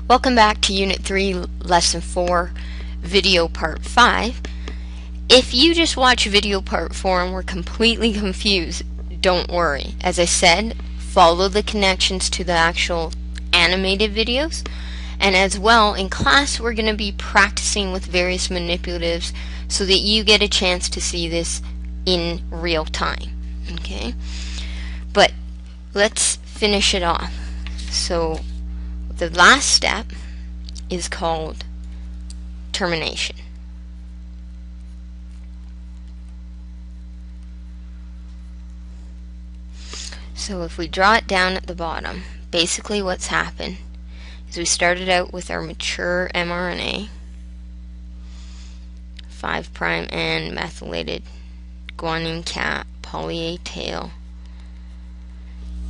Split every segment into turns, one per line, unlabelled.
Welcome back to Unit 3, Lesson 4, Video Part 5. If you just watch Video Part 4 and were completely confused, don't worry. As I said, follow the connections to the actual animated videos. And as well, in class we're going to be practicing with various manipulatives so that you get a chance to see this in real time. Okay? But let's finish it off. So the last step is called termination. So if we draw it down at the bottom, basically what's happened is we started out with our mature mRNA, 5' N methylated guanine cap, poly A tail,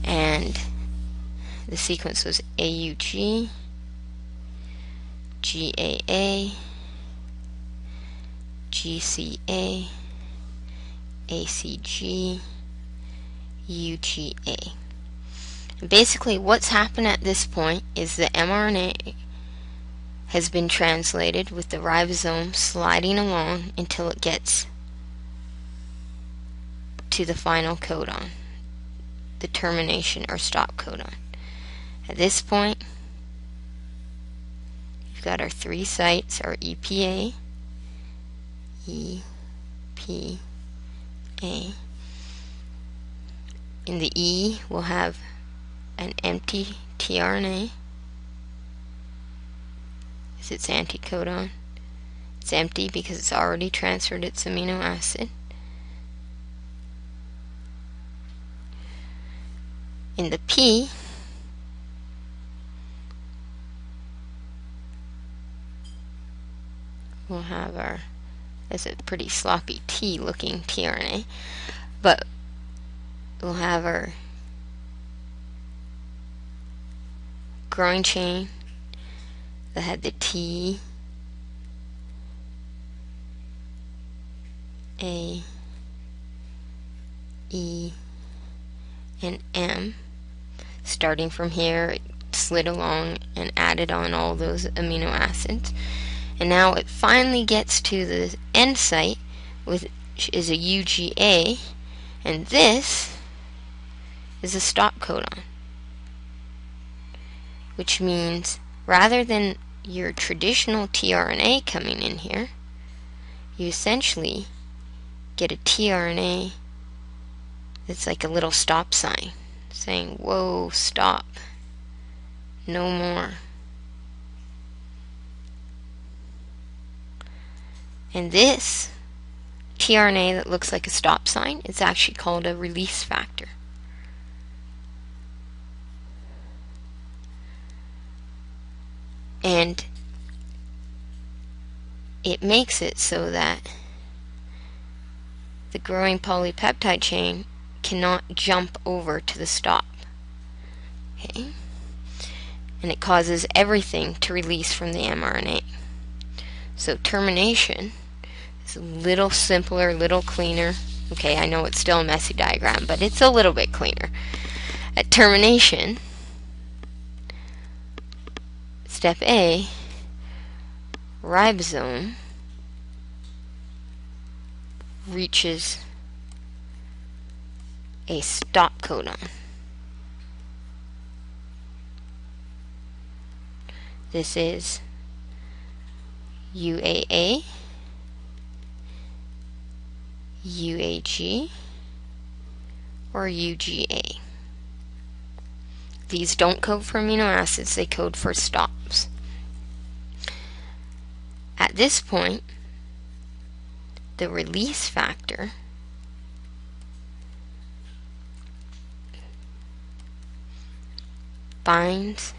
and the sequence was AUG, GAA, GCA, ACG, UGA. And basically what's happened at this point is the mRNA has been translated with the ribosome sliding along until it gets to the final codon, the termination or stop codon. At this point, we've got our three sites, our EPA, EPA. In the E, we'll have an empty tRNA as its anticodon. It's empty because it's already transferred its amino acid. In the P, we'll have our, that's a pretty sloppy T looking tRNA, but we'll have our growing chain that had the T, A, E, and M. Starting from here, it slid along and added on all those amino acids. And now it finally gets to the end site, which is a UGA, and this is a stop codon. Which means rather than your traditional tRNA coming in here, you essentially get a tRNA that's like a little stop sign saying, whoa, stop, no more. And this tRNA that looks like a stop sign is actually called a release factor. And it makes it so that the growing polypeptide chain cannot jump over to the stop. Okay? And it causes everything to release from the mRNA. So termination is a little simpler, a little cleaner. Okay, I know it's still a messy diagram, but it's a little bit cleaner. At termination, step A, ribosome reaches a stop codon. This is UAA, UAG, or UGA. These don't code for amino acids, they code for stops. At this point, the release factor binds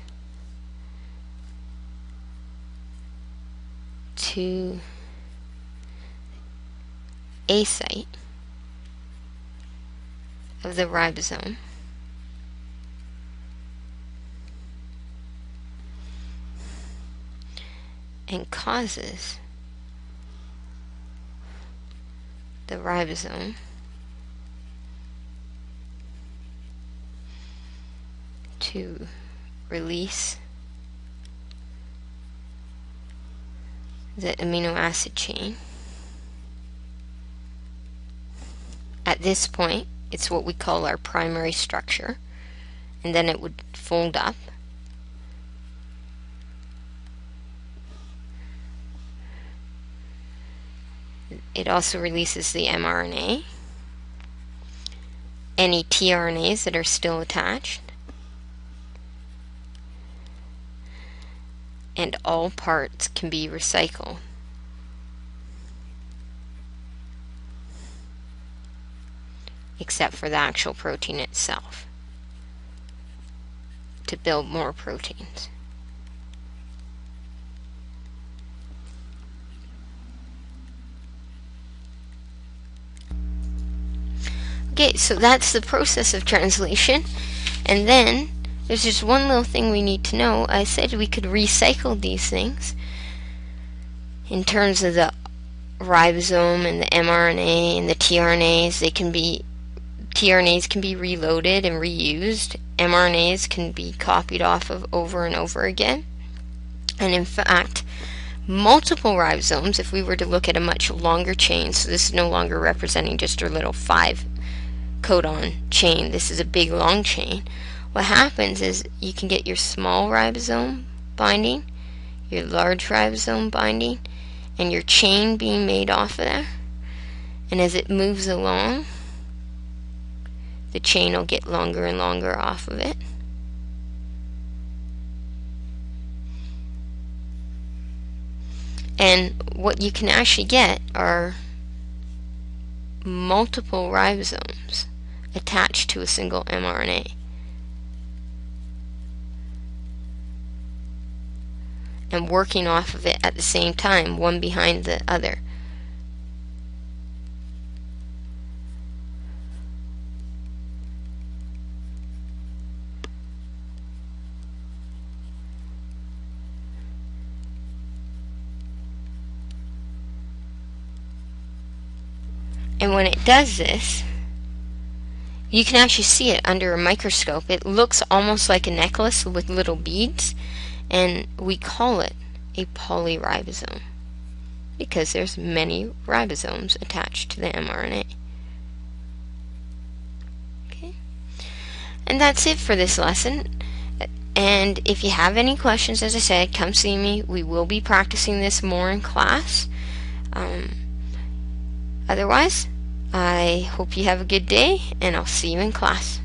to a site of the ribosome and causes the ribosome to release the amino acid chain. At this point, it's what we call our primary structure, and then it would fold up. It also releases the mRNA, any tRNAs that are still attached, and all parts can be recycled. Except for the actual protein itself, to build more proteins. Okay, so that's the process of translation. And then there's just one little thing we need to know. I said we could recycle these things in terms of the ribosome and the mRNA and the tRNAs. tRNAs can be reloaded and reused. mRNAs can be copied off of over and over again. And in fact, multiple ribosomes, if we were to look at a much longer chain, so this is no longer representing just a little 5 codon chain, this is a big long chain. What happens is you can get your small ribosome binding, your large ribosome binding, and your chain being made off of there. And as it moves along, the chain will get longer and longer off of it. And what you can actually get are multiple ribosomes attached to a single mRNA. And working off of it at the same time, one behind the other. And when it does this, you can actually see it under a microscope. It looks almost like a necklace with little beads, and we call it a polyribosome because there's many ribosomes attached to the mRNA. Okay, and that's it for this lesson. And if you have any questions, as I said, come see me. We will be practicing this more in class. Otherwise, I hope you have a good day, and I'll see you in class.